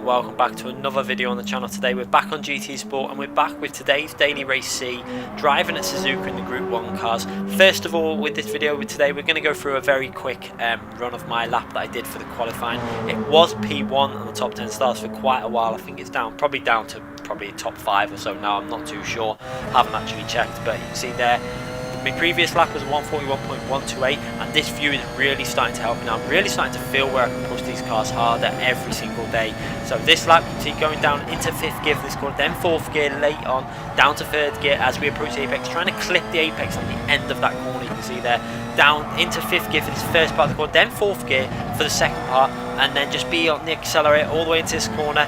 welcome back to another video on the channel. Today we're back on GT Sport and we're back with today's Daily Race C, driving at Suzuka in the Group 1 cars. First of all, with this video today we're going to go through a very quick run of my lap that I did for the qualifying. It was P1 on the top 10 stars for quite a while. I think it's probably down to top 5 or so now, I'm not too sure, haven't actually checked, but you can see there my previous lap was 141.128 and this view is really starting to help me now. I'm really starting to feel where I can push these cars harder every single day. So this lap you can see going down into 5th gear for this corner, then 4th gear late on, down to 3rd gear as we approach the apex, trying to clip the apex on the end of that corner, you can see there, down into 5th gear for this first part of the corner, then 4th gear for the second part, and then just be on the accelerator all the way into this corner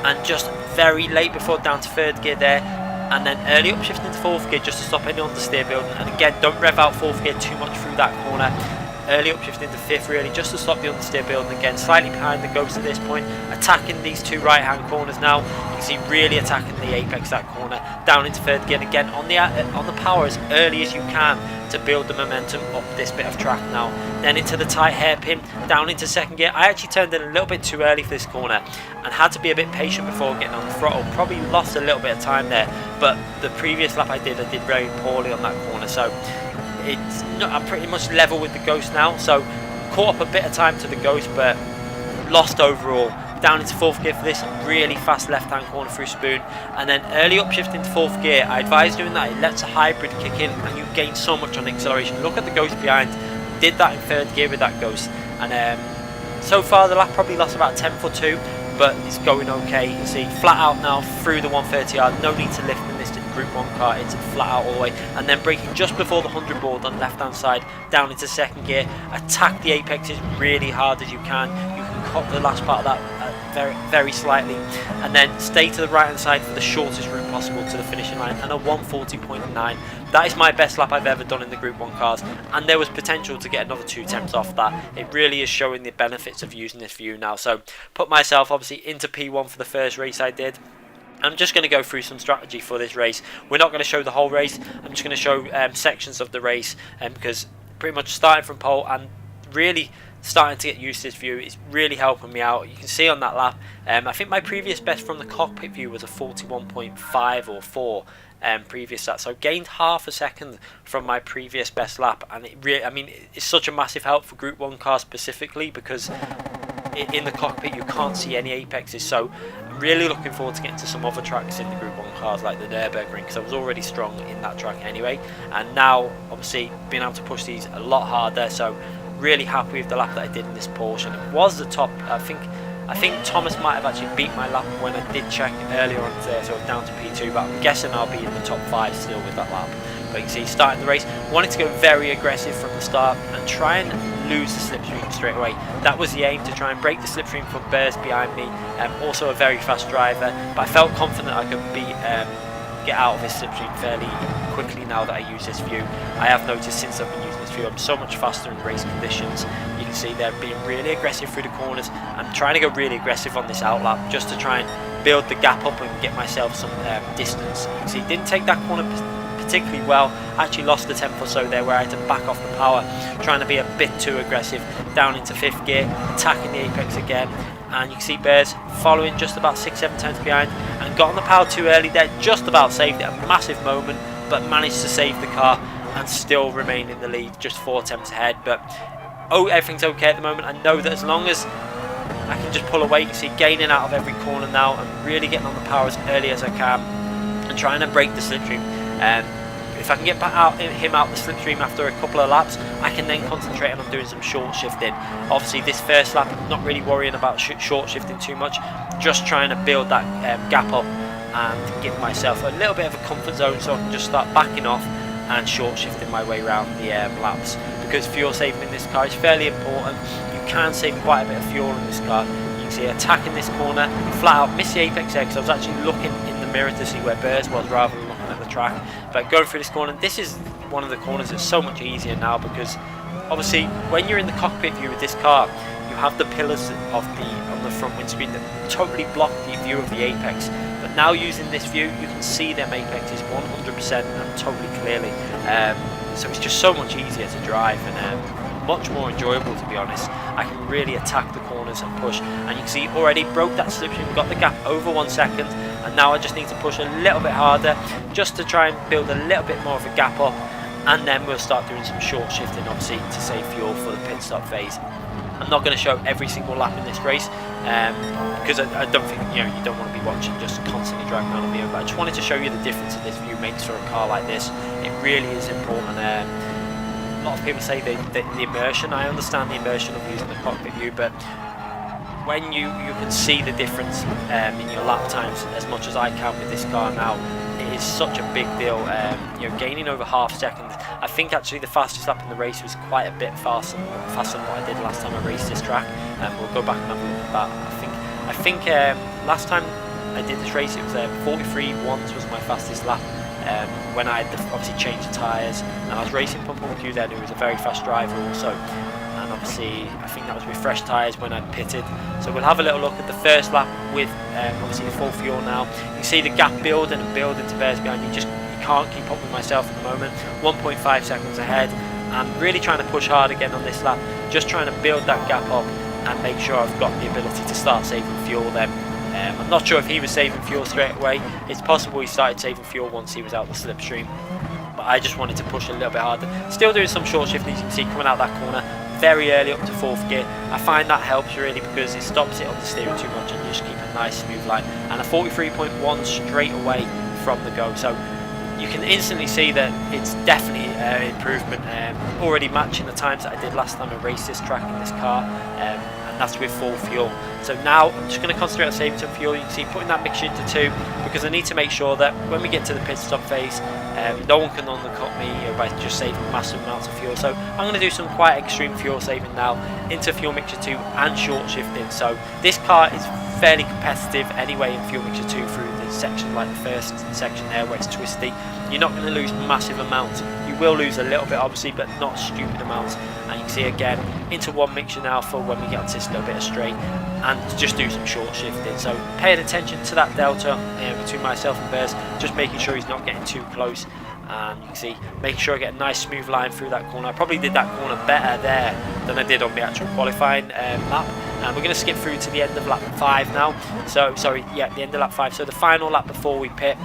and just very late before down to 3rd gear there. And then early upshift into 4th gear just to stop any understeer building, and again don't rev out 4th gear too much through that corner. Early upshift into 5th really just to stop the understeer building, again slightly behind the Ghost at this point, attacking these two right hand corners now. You can see really attacking the apex that corner, down into 3rd gear, and again on the power as early as you can to build the momentum up this bit of track now. Then into the tight hairpin, down into 2nd gear. I actually turned in a little bit too early for this corner and had to be a bit patient before getting on the throttle. Probably lost a little bit of time there, but the previous lap I did very poorly on that corner, so it's not, I'm pretty much level with the Ghost now, so caught up a bit of time to the Ghost but lost overall. Down into 4th gear for this really fast left hand corner through Spoon, and then early upshift into 4th gear. I advise doing that, it lets a hybrid kick in and you gain so much on acceleration. Look at the Ghost behind, did that in 3rd gear with that Ghost, and so far the lap probably lost about 10th or 2, but it's going okay. You can see flat out now through the 130R, no need to lift in this Group 1 car, it's flat out all the way, and then braking just before the 100 board on the left hand side, down into 2nd gear, attack the apexes really hard as you can. You can cut the last part of that very slightly, and then stay to the right hand side for the shortest route possible to the finishing line, and a 140.9. That is my best lap I've ever done in the Group 1 cars, and there was potential to get another 2 attempts off that. It really is showing the benefits of using this view now. So put myself obviously into P1 for the first race I did. I'm just going to go through some strategy for this race. We're not going to show the whole race, I'm just going to show sections of the race, because pretty much starting from pole and really starting to get used to this view is really helping me out. You can see on that lap, I think my previous best from the cockpit view was a 41.5 or 4 previous that, so gained half a second from my previous best lap, and it really, I mean, it's such a massive help for Group 1 cars specifically because in the cockpit you can't see any apexes. So I'm really looking forward to getting to some other tracks in the Group 1 cars like the Nürburgring, because I was already strong in that track anyway, and now obviously being able to push these a lot harder. So really happy with the lap that I did in this Porsche, and it was the top. I think Thomas might have actually beat my lap when I did check earlier on today, so I was down to P2, but I'm guessing I'll be in the top 5 still with that lap. But you can see starting the race, wanted to go very aggressive from the start and try and lose the slipstream straight away. That was the aim, to try and break the slipstream from Burrs behind me. Also a very fast driver, but I felt confident I could get out of this slipstream fairly quickly now that I use this view. I have noticed since I've been using this view I'm so much faster in race conditions. You can see they're being really aggressive through the corners. I'm trying to go really aggressive on this outlap just to try and build the gap up and get myself some distance. You can see didn't take that corner particularly well, actually lost the 10th or so there where I had to back off the power, trying to be a bit too aggressive. Down into 5th gear, attacking the apex again, and you can see Bears following just about 6-7 turns behind, and got on the power too early there, just about saved it, a massive moment, but managed to save the car and still remain in the lead, just 4 attempts ahead. But everything's okay at the moment. I know that as long as I can just pull away, you can see gaining out of every corner now and really getting on the power as early as I can and trying to break the slipstream. If I can get him out the slipstream after a couple of laps, I can then concentrate on doing some short shifting. Obviously this first lap I'm not really worrying about short shifting too much, just trying to build that gap up and give myself a little bit of a comfort zone so I can just start backing off and short shifting my way around the laps, because fuel saving in this car is fairly important. You can save quite a bit of fuel in this car. You can see attacking this corner, flat out, miss the apex there because I was actually looking in the mirror to see where Burrs was rather than looking at the track. But going through this corner, this is one of the corners that's so much easier now, because obviously when you're in the cockpit view with this car, you have the pillars on the front windscreen that totally block the view of the apex. But now using this view, you can see them apexes 100% and totally clearly. So it's just so much easier to drive, and much more enjoyable, to be honest. I can really attack the corners and push, and you can see already broke that slipstream, got the gap over 1 second, and now I just need to push a little bit harder just to try and build a little bit more of a gap up, and then we'll start doing some short shifting, obviously, to save fuel for the pit stop phase. I'm not going to show every single lap in this race because I don't think, you don't want to be watching just constantly driving around on the but I just wanted to show you the difference that this view makes for a car like this. It really is important. A lot of people say the immersion. I understand the immersion of using the cockpit view, but when you can see the difference in your lap times as much as I can with this car now, it is such a big deal. Gaining over half second. I think actually the fastest lap in the race was quite a bit faster than what I did last time I raced this track. We'll go back and have a look at that. I think last time I did this race, it was 43.1 was my fastest lap. When I had obviously changed the tyres, and I was racing Pump1Q then, who was a very fast driver also. And obviously I think that was with fresh tyres when I pitted. So we'll have a little look at the first lap with obviously the full fuel now. You can see the gap building and building to bears behind you. Can't keep up with myself at the moment. 1.5 seconds ahead. I'm really trying to push hard again on this lap, just trying to build that gap up and make sure I've got the ability to start saving fuel then. I'm not sure if he was saving fuel straight away. It's possible he started saving fuel once he was out the slipstream, but I just wanted to push a little bit harder. Still doing some short shifting, as you can see, coming out that corner very early up to 4th gear. I find that helps really because it stops it on the steering too much and you just keep a nice smooth line. And a 43.1 straight away from the go. So you can instantly see that it's definitely improvement, already matching the times that I did last time I raced this track in this car, and that's with full fuel. So now I'm just going to concentrate on saving some fuel. You can see putting that mixture into 2 because I need to make sure that when we get to the pit stop phase, no one can undercut me by just saving massive amounts of fuel. So I'm going to do some quite extreme fuel saving now into fuel mixture 2 and short shifting. So this car is fairly competitive anyway in fuel mixture 2 through the section, like the first section there where it's twisty. You're not going to lose massive amounts. You will lose a little bit obviously, but not stupid amounts. And you can see again into 1 mixture now for when we get onto this little bit of straight, and just do some short shifting. So paying attention to that delta between myself and Bears, just making sure he's not getting too close. And you can see, making sure I get a nice smooth line through that corner. I probably did that corner better there than I did on the actual qualifying lap. And we're going to skip through to the end of lap 5 now. So, sorry, yeah, the end of lap 5. So the final lap before we pit.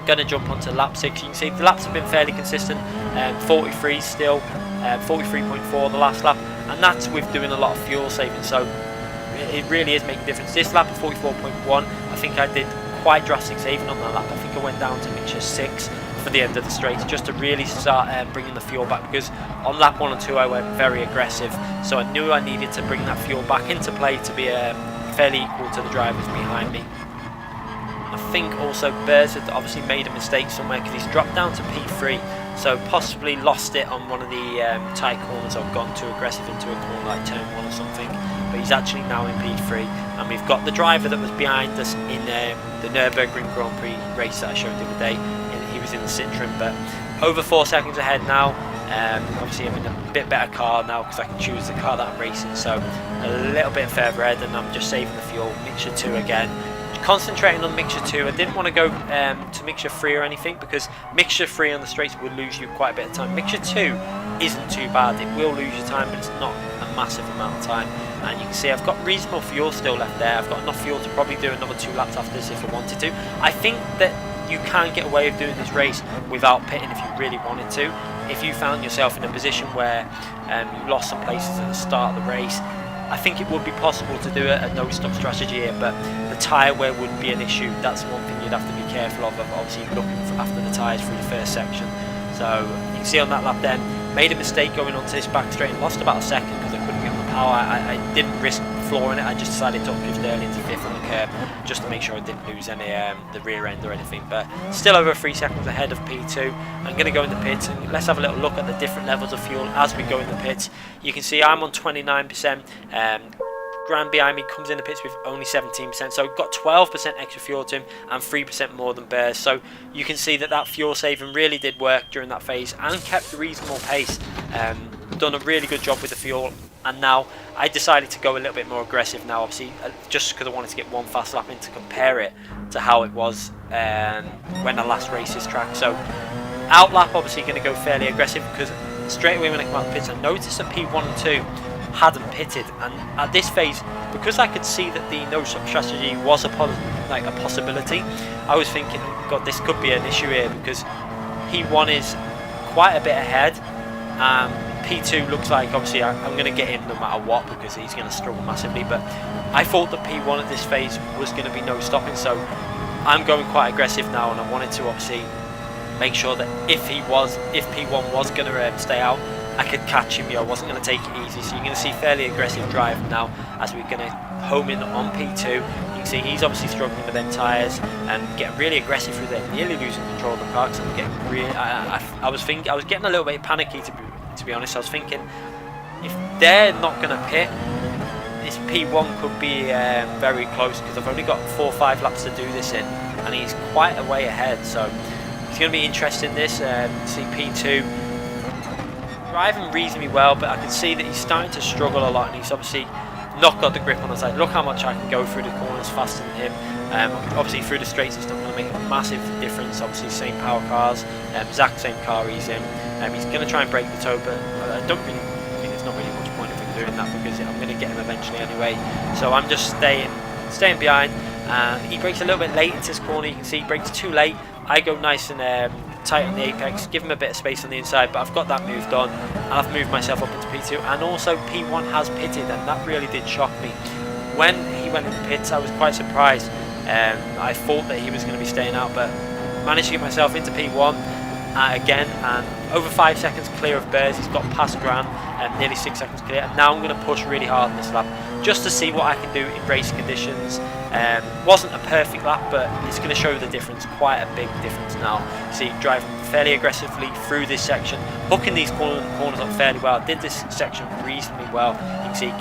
Going to jump onto lap 6. You can see the laps have been fairly consistent. 43 still, 43.4 the last lap. And that's with doing a lot of fuel saving. So it really is making a difference. This lap of 44.1, I think I did quite drastic saving on that lap. I think I went down to mixture 6 for the end of the straight, just to really start bringing the fuel back, because on lap 1 and 2 I went very aggressive, so I knew I needed to bring that fuel back into play to be fairly equal to the drivers behind me. I think also Bears had obviously made a mistake somewhere because he's dropped down to P3, so possibly lost it on one of the tight corners. I've gone too aggressive into a corner like turn 1 or something, but he's actually now in P3, and we've got the driver that was behind us in the Nürburgring Grand Prix race that I showed the other day. He was in the Citroen, but over 4 seconds ahead now. Obviously I'm in a bit better car now because I can choose the car that I'm racing, so a little bit further ahead, and I'm just saving the fuel. Mixture 2 again, concentrating on mixture 2. I didn't want to go to mixture 3 or anything, because mixture 3 on the straights would lose you quite a bit of time. Mixture 2 isn't too bad, it will lose you time, but it's not a massive amount of time. And you can see I've got reasonable fuel still left there. I've got enough fuel to probably do another 2 laps after this if I wanted to. I think that you can get away with doing this race without pitting if you really wanted to. If you found yourself in a position where you lost some places at the start of the race, I think it would be possible to do a no-stop strategy here, but the tyre wear would be an issue. That's one thing you'd have to be careful of obviously looking after the tyres through the first section. So you can see on that lap then, made a mistake going onto this back straight and lost about a second because I couldn't get on the power. I didn't risk flooring it. I just decided to upshift early into 5th on the curb just to make sure I didn't lose any the rear end or anything, but still over 3 seconds ahead of P2. I'm going to go in the pits and let's have a little look at the different levels of fuel as we go in the pits. You can see I'm on 29%. Graham behind me comes in the pits with only 17%, so got 12% extra fuel to him and 3% more than Bears. So you can see that that fuel saving really did work during that phase and kept a reasonable pace. Done a really good job with the fuel, and now I decided to go a little bit more aggressive now, obviously just because I wanted to get one fast lap in to compare it to how it was when I last raced this track. So out lap obviously going to go fairly aggressive because straight away when I come out of the pits, I noticed that P1 and 2 hadn't pitted, and at this phase, because I could see that the no-stop strategy was a possibility, I was thinking, God, this could be an issue here, because P1 is quite a bit ahead. P2 looks like, obviously, I'm going to get him no matter what, because he's going to struggle massively, but I thought that P1 at this phase was going to be no stopping, so I'm going quite aggressive now, and I wanted to obviously make sure that if P1 was going to stay out, I could catch him. I wasn't going to take it easy, so you're going to see fairly aggressive drive now as we're going to home in on P2. You can see he's obviously struggling with them tyres and getting really aggressive through there, nearly losing control of the car. Because I'm getting really, I was getting a little bit panicky to be honest. I was thinking, if they're not going to pit, this P1 could be very close, because I've only got 4 or 5 laps to do this in, and he's quite a way ahead. So it's going to be interesting. This see P2 driving reasonably well, but I can see that he's starting to struggle a lot, and he's obviously not got the grip on the side. Look how much I can go through the corners faster than him. Obviously through the straights it's not going to make a massive difference. Obviously same power cars, exact same car he's in. He's going to try and break the toe, but I don't really think there's not really much point of him doing that, because I'm going to get him eventually anyway. So I'm just staying behind. He breaks a little bit late into this corner. You can see he breaks too late. I go nice and tight on the apex, give him a bit of space on the inside, but I've got that moved on, and I've moved myself up into P2, and also P1 has pitted, and that really did shock me. When he went in the pits, I was quite surprised. I thought that he was going to be staying out, but managed to get myself into P1 again, and over 5 seconds clear of Bears. He's got past Gran, nearly 6 seconds clear, and now I'm going to push really hard on this lap, just to see what I can do in race conditions. Wasn't a perfect lap, but it's going to show the difference, quite a big difference now. See, driving fairly aggressively through this section, hooking these corners up fairly well. I did this section reasonably well. You can see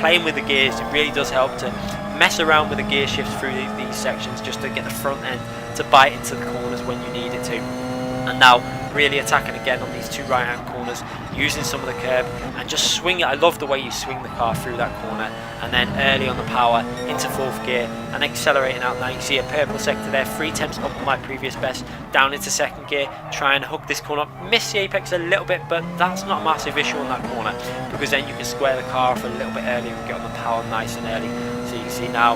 playing with the gears, it really does help to mess around with the gear shifts through these sections, just to get the front end to bite into the corners when you need it to. And now really attacking again on these 2 right hand corners, using some of the curb, and just swing it. I love the way you swing the car through that corner, and then early on the power into 4th gear and accelerating out. Now you can see a purple sector there, 3 tenths up on my previous best, down into 2nd gear, trying to hook this corner up. Miss the apex a little bit, but that's not a massive issue on that corner, because then you can square the car off a little bit earlier and get on the power nice and early. So you can see now,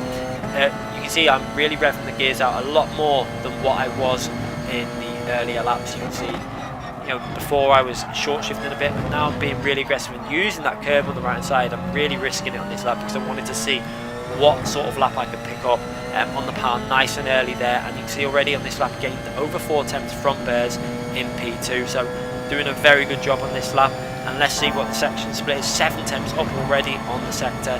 you can see I'm really revving the gears out a lot more than what I was in the earlier laps. You can see, before I was short shifting a bit, but now I'm being really aggressive and using that curve on the right hand side. I'm really risking it on this lap, because I wanted to see what sort of lap I could pick up on the power nice and early there. And you can see already on this lap gained over 4 tenths from Bears in P2, so doing a very good job on this lap. And let's see what the section split is. 7 tenths up already on the sector,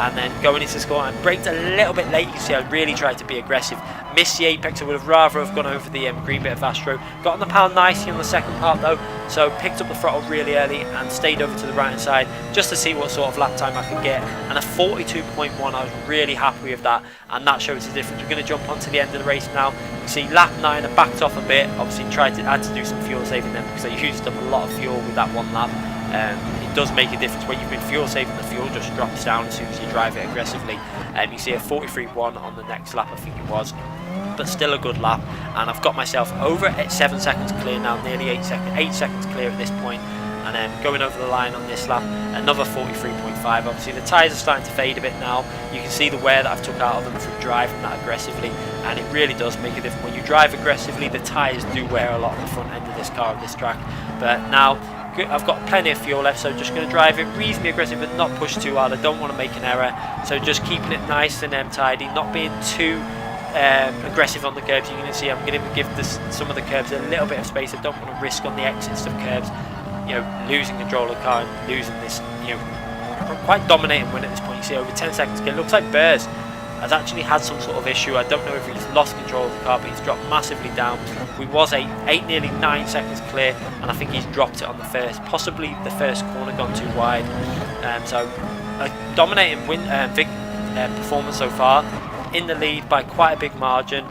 and then going into the score. I braked a little bit late. You can see I really tried to be aggressive. Missed the apex. I would have rather have gone over the green bit of Astro. Got on the power nicely on the second part though, so picked up the throttle really early and stayed over to the right hand side just to see what sort of lap time I could get. And a 42.1, I was really happy with that, and that shows the difference. We're going to jump on to the end of the race now. You can see lap 9, I backed off a bit. Obviously had to do some fuel saving then, because I used up a lot of fuel with that one lap. It does make a difference when you've been fuel saving. The fuel just drops down as soon as you drive it aggressively. You see a 43.1 on the next lap, I think it was, but still a good lap. And I've got myself over at 7 seconds clear now, nearly 8 seconds clear at this point. And then going over the line on this lap, another 43.5. Obviously the tyres are starting to fade a bit now. You can see the wear that I've took out of them from driving that aggressively, and it really does make a difference. When you drive aggressively, the tyres do wear a lot on the front end of this car, of this track. But now I've got plenty of fuel left, so just going to drive it reasonably aggressive but not push too hard. I don't want to make an error, so just keeping it nice and tidy, not being too aggressive on the curbs. You can see I'm going to give some of the curbs a little bit of space. I don't want to risk on the exits of curbs, losing control of the car and losing this, quite dominating win at this point. You see over 10 seconds clear. Looks like Bears has actually had some sort of issue. I don't know if he's lost control of the car, but he's dropped massively down. We was 8 nearly 9 seconds clear, and I think he's dropped it on the first, possibly the first corner gone too wide. So a dominating win, performance so far, in the lead by quite a big margin,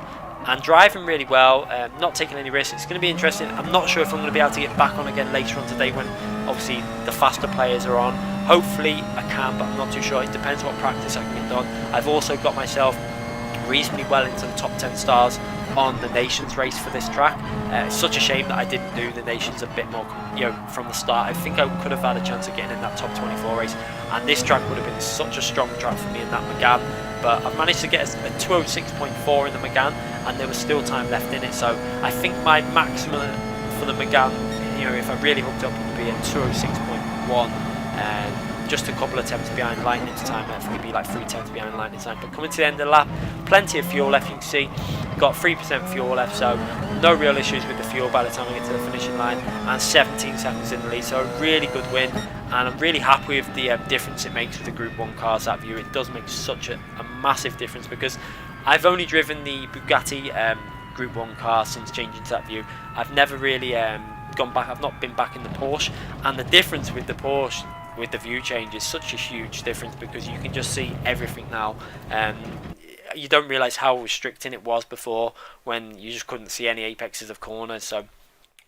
and driving really well, not taking any risks. It's going to be interesting. I'm not sure if I'm going to be able to get back on again later on today when obviously the faster players are on. Hopefully I can, but I'm not too sure. It depends what practice I can get done. I've also got myself reasonably well into the top 10 stars on the Nations race for this track. It's such a shame that I didn't do the Nations a bit more, from the start. I think I could have had a chance of getting in that top 24 race, and this track would have been such a strong track for me in that Megane. But I've managed to get a 206.4 in the Megane, and there was still time left in it. So I think my maximum for the Megane, if I really hooked up, would be a 206.1, and just a couple of attempts behind Lightning's time. I think it'd be like 3 attempts behind Lightning's time. But coming to the end of the lap, plenty of fuel left. You can see got 3% fuel left, so no real issues with the fuel by the time I get to the finishing line, and 17 seconds in the lead. So a really good win, and I'm really happy with the difference it makes with the Group 1 cars. That view, it does make such a massive difference, because I've only driven the Bugatti Group 1 car since changing to that view. I've never really gone back. I've not been back in the Porsche, and the difference with the Porsche with the view change is such a huge difference, because you can just see everything now. You don't realise how restricting it was before, when you just couldn't see any apexes of corners. So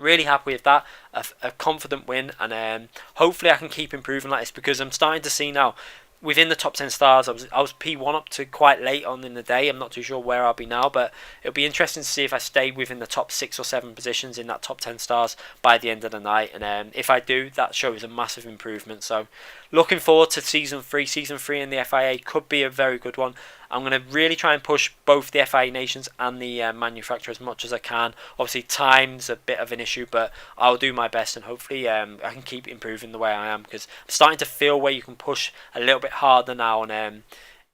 really happy with that, a confident win, and hopefully I can keep improving like this, because I'm starting to see now within the top 10 stars. I was P1 up to quite late on in the day. I'm not too sure where I'll be now, but it'll be interesting to see if I stay within the top 6 or 7 positions in that top 10 stars by the end of the night. And if I do, that shows a massive improvement. So looking forward to season 3. Season 3 in the FIA could be a very good one. I'm going to really try and push both the FIA Nations and the manufacturer as much as I can. Obviously, time's a bit of an issue, but I'll do my best, and hopefully I can keep improving the way I am, because I'm starting to feel where you can push a little bit harder now, and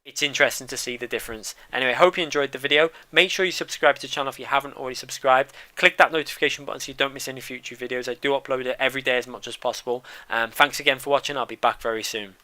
it's interesting to see the difference. Anyway, hope you enjoyed the video. Make sure you subscribe to the channel if you haven't already subscribed. Click that notification button so you don't miss any future videos. I do upload it every day as much as possible. Thanks again for watching. I'll be back very soon.